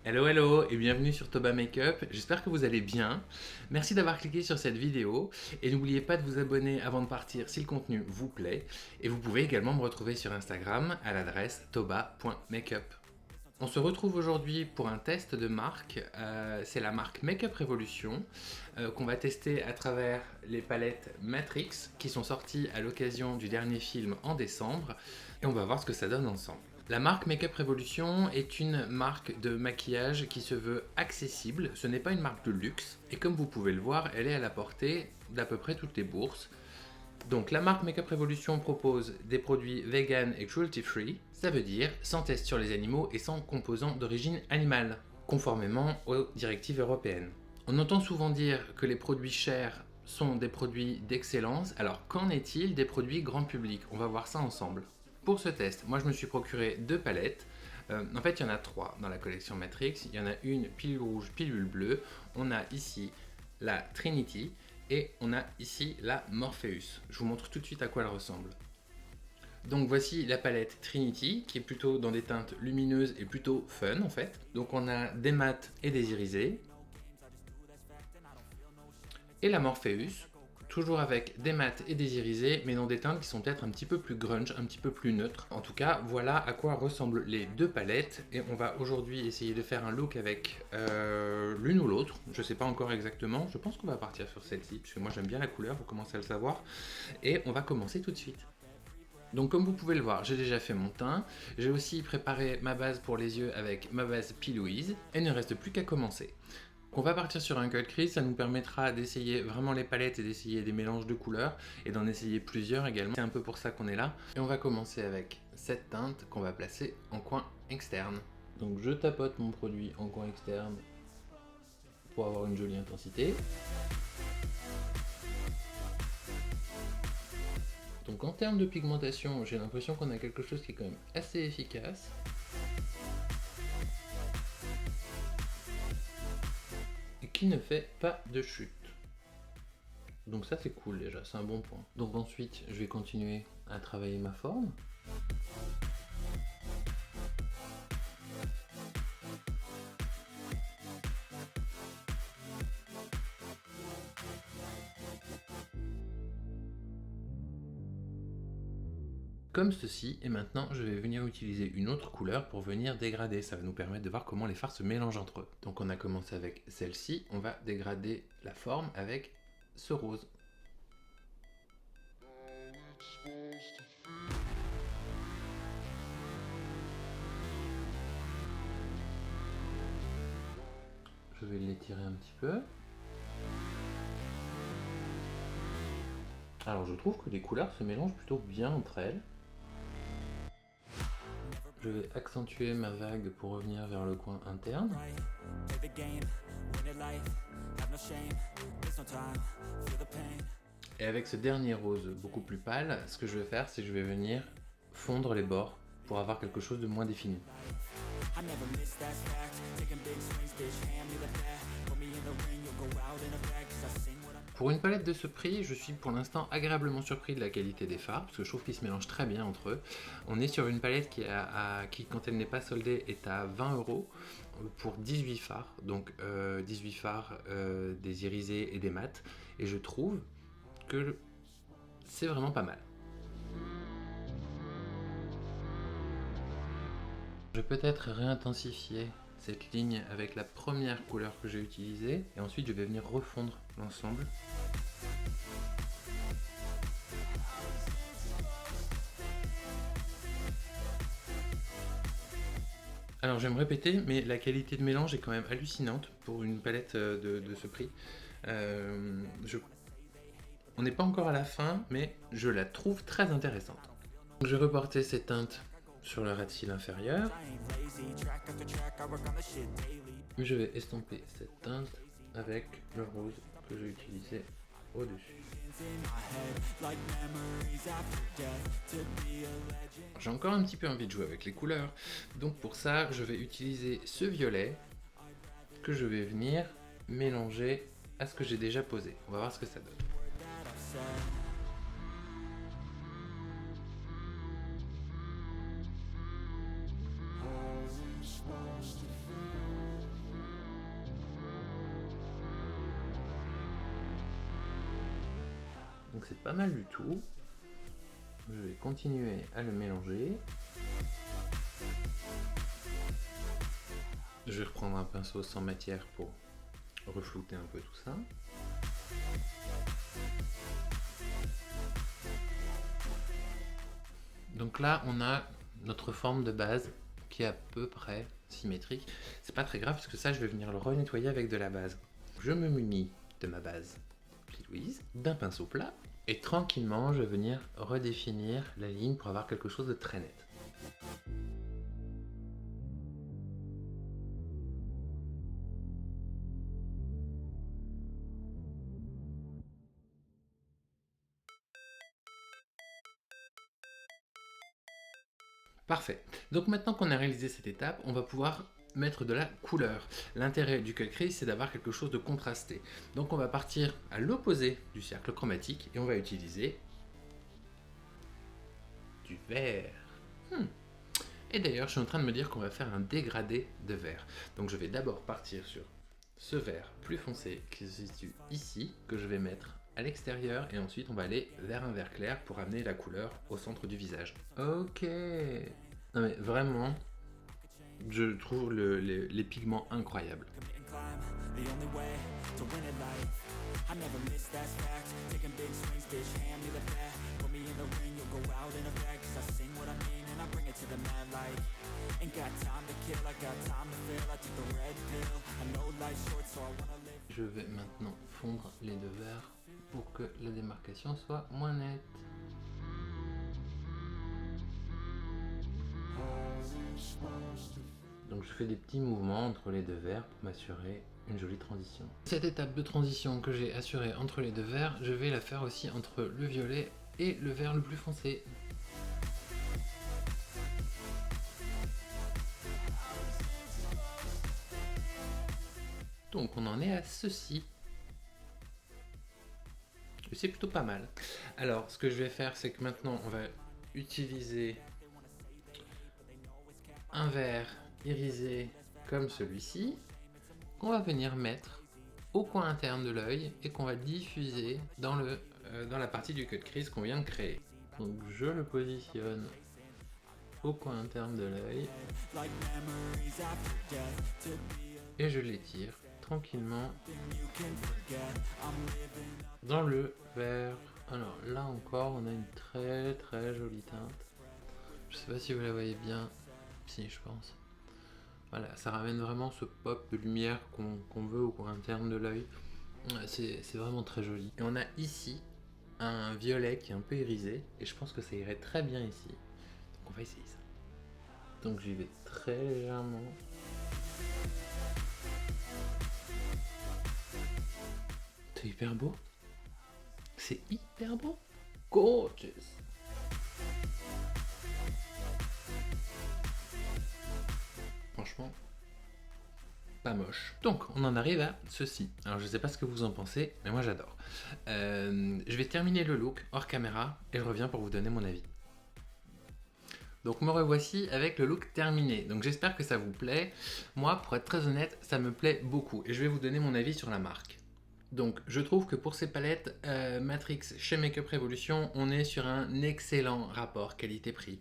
Hello hello et bienvenue sur Toba Makeup, j'espère que vous allez bien. Merci d'avoir cliqué sur cette vidéo et n'oubliez pas de vous abonner avant de partir si le contenu vous plaît. Et vous pouvez également me retrouver sur Instagram à l'adresse toba.makeup. On se retrouve aujourd'hui pour un test de marque, c'est la marque Makeup Revolution qu'on va tester à travers les palettes Matrix qui sont sorties à l'occasion du dernier film en décembre et on va voir ce que ça donne ensemble. La marque Makeup Revolution est une marque de maquillage qui se veut accessible, ce n'est pas une marque de luxe et comme vous pouvez le voir, elle est à la portée d'à peu près toutes les bourses. Donc la marque Makeup Revolution propose des produits vegan et cruelty free, ça veut dire sans test sur les animaux et sans composants d'origine animale, conformément aux directives européennes. On entend souvent dire que les produits chers sont des produits d'excellence, alors qu'en est-il des produits grand public? On va voir ça ensemble. Pour ce test, moi je me suis procuré deux palettes. En fait, il y en a trois dans la collection Matrix. Il y en a une pilule rouge, pilule bleue. On a ici la Trinity et on a ici la Morpheus. Je vous montre tout de suite à quoi elle ressemble. Donc voici la palette Trinity qui est plutôt dans des teintes lumineuses et plutôt fun en fait. Donc on a des mats et des irisés. Et la Morpheus, toujours avec des mats et des irisés, mais dans des teintes qui sont peut-être un petit peu plus grunge, un petit peu plus neutres. En tout cas, voilà à quoi ressemblent les deux palettes. Et on va aujourd'hui essayer de faire un look avec l'une ou l'autre. Je sais pas encore exactement. Je pense qu'on va partir sur celle-ci, parce que moi j'aime bien la couleur, vous commencez à le savoir. Et on va commencer tout de suite. Donc comme vous pouvez le voir, j'ai déjà fait mon teint. J'ai aussi préparé ma base pour les yeux avec ma base P. Louise. Et il ne reste plus qu'à commencer. On va partir sur un cut crease, ça nous permettra d'essayer vraiment les palettes et d'essayer des mélanges de couleurs et d'en essayer plusieurs également. C'est un peu pour ça qu'on est là. Et on va commencer avec cette teinte qu'on va placer en coin externe. Donc je tapote mon produit en coin externe pour avoir une jolie intensité. Donc en termes de pigmentation, j'ai l'impression qu'on a quelque chose qui est quand même assez efficace. Qui ne fait pas de chute. Donc ça c'est cool déjà, c'est un bon point. Donc ensuite je vais continuer à travailler ma forme. Comme ceci, et maintenant je vais venir utiliser une autre couleur pour venir dégrader, ça va nous permettre de voir comment les fards se mélangent entre eux. Donc on a commencé avec celle-ci, on va dégrader la forme avec ce rose. Je vais l'étirer un petit peu. Alors je trouve que les couleurs se mélangent plutôt bien entre elles. Je vais accentuer ma vague pour revenir vers le coin interne. Et avec ce dernier rose beaucoup plus pâle, ce que je vais faire, c'est que je vais venir fondre les bords pour avoir quelque chose de moins défini. Pour une palette de ce prix, je suis pour l'instant agréablement surpris de la qualité des fards, parce que je trouve qu'ils se mélangent très bien entre eux. On est sur une palette qui quand elle n'est pas soldée, est à 20 € pour 18 fards, donc 18 fards, des irisés et des mats, et je trouve que c'est vraiment pas mal. Je vais peut-être réintensifier cette ligne avec la première couleur que j'ai utilisée et ensuite je vais venir refondre l'ensemble. Alors je vais me répéter, mais la qualité de mélange est quand même hallucinante pour une palette de ce prix. On n'est pas encore à la fin, mais je la trouve très intéressante. Donc, je vais reporter cette teinte sur le ras de cils inférieur. Je vais estomper cette teinte avec le rose que j'ai utilisé au-dessus. J'ai encore un petit peu envie de jouer avec les couleurs, donc pour ça je vais utiliser ce violet que je vais venir mélanger à ce que j'ai déjà posé. On va voir ce que ça donne. donc c'est pas mal du tout. Je vais continuer à le mélanger. Je vais reprendre un pinceau sans matière pour reflouter un peu tout ça. Donc là, on a notre forme de base qui est à peu près symétrique. C'est pas très grave parce que ça, je vais venir le renettoyer avec de la base. Je me munis de ma base Petite Louise, d'un pinceau plat, et tranquillement, je vais venir redéfinir la ligne pour avoir quelque chose de très net. Parfait. Donc maintenant qu'on a réalisé cette étape, on va pouvoir mettre de la couleur. L'intérêt du cut crease, c'est d'avoir quelque chose de contrasté. Donc on va partir à l'opposé du cercle chromatique et on va utiliser du vert. Et d'ailleurs, je suis en train de me dire qu'on va faire un dégradé de vert. Donc je vais d'abord partir sur ce vert plus foncé qui se situe ici, que je vais mettre à l'extérieur, et ensuite on va aller vers un vert clair pour amener la couleur au centre du visage. Ok. Non mais vraiment, je trouve les pigments incroyables. Je vais maintenant fondre les deux verres pour que la démarcation soit moins nette. Donc je fais des petits mouvements entre les deux verres pour m'assurer une jolie transition. Cette étape de transition que j'ai assurée entre les deux verres, je vais la faire aussi entre le violet et le vert le plus foncé. Donc on en est à ceci. Et c'est plutôt pas mal. Alors ce que je vais faire, c'est que maintenant on va utiliser un vert irisé comme celui-ci, qu'on va venir mettre au coin interne de l'œil et qu'on va diffuser dans la partie du cut crease qu'on vient de créer. Donc je le positionne au coin interne de l'œil et je l'étire tranquillement dans le vert. Alors là encore, on a une très très jolie teinte. Je sais pas si vous la voyez bien. Si, je pense. Voilà, ça ramène vraiment ce pop de lumière qu'on veut au coin interne de l'œil. C'est vraiment très joli. Et on a ici un violet qui est un peu irisé, et je pense que ça irait très bien ici. Donc on va essayer ça. Donc j'y vais très légèrement. C'est hyper beau. C'est hyper beau. Gorgeous. Franchement, pas moche. Donc, on en arrive à ceci. Alors, je sais pas ce que vous en pensez, mais moi j'adore. Je vais terminer le look hors caméra et je reviens pour vous donner mon avis. Donc, me revoici avec le look terminé. Donc, j'espère que ça vous plaît. Moi, pour être très honnête, ça me plaît beaucoup et je vais vous donner mon avis sur la marque. Donc, je trouve que pour ces palettes Matrix chez Makeup Revolution, on est sur un excellent rapport qualité-prix.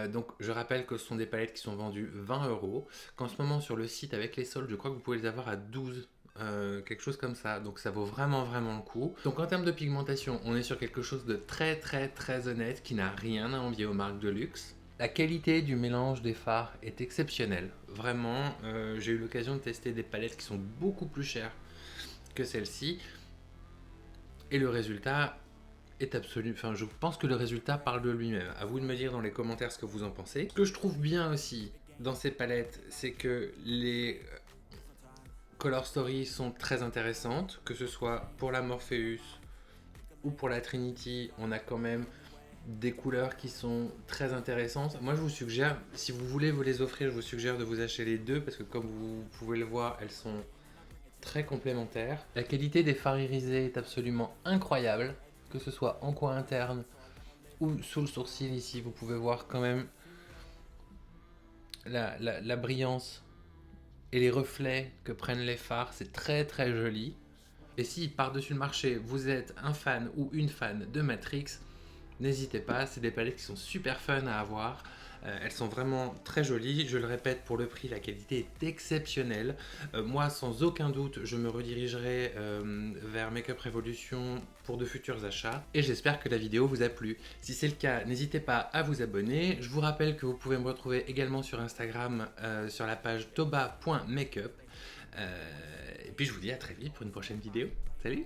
Donc, je rappelle que ce sont des palettes qui sont vendues 20 €, qu'en ce moment sur le site avec les soldes, je crois que vous pouvez les avoir à 12, quelque chose comme ça. Donc, ça vaut vraiment le coup. Donc, en termes de pigmentation, on est sur quelque chose de très honnête qui n'a rien à envier aux marques de luxe. La qualité du mélange des fards est exceptionnelle. Vraiment, j'ai eu l'occasion de tester des palettes qui sont beaucoup plus chères que celle-ci, et le résultat est absolu. Enfin, je pense que le résultat parle de lui-même. À vous de me dire dans les commentaires ce que vous en pensez. Ce que je trouve bien aussi dans ces palettes, c'est que les color stories sont très intéressantes, que ce soit pour la Morpheus ou pour la Trinity, on a quand même des couleurs qui sont très intéressantes. Moi, je vous suggère, si vous voulez vous les offrir, je vous suggère de vous acheter les deux parce que comme vous pouvez le voir, elles sont très complémentaires. La qualité des fards irisés est absolument incroyable, que ce soit en coin interne ou sous le sourcil ici, vous pouvez voir quand même la brillance et les reflets que prennent les fards, c'est très joli. Et si par-dessus le marché, vous êtes un fan ou une fan de Matrix, n'hésitez pas, c'est des palettes qui sont super fun à avoir. Elles sont vraiment très jolies, je le répète, pour le prix, la qualité est exceptionnelle. Moi, sans aucun doute, je me redirigerai vers Makeup Revolution pour de futurs achats. Et j'espère que la vidéo vous a plu. Si c'est le cas, n'hésitez pas à vous abonner. Je vous rappelle que vous pouvez me retrouver également sur Instagram, sur la page toba.makeup. Et puis je vous dis à très vite pour une prochaine vidéo. Salut!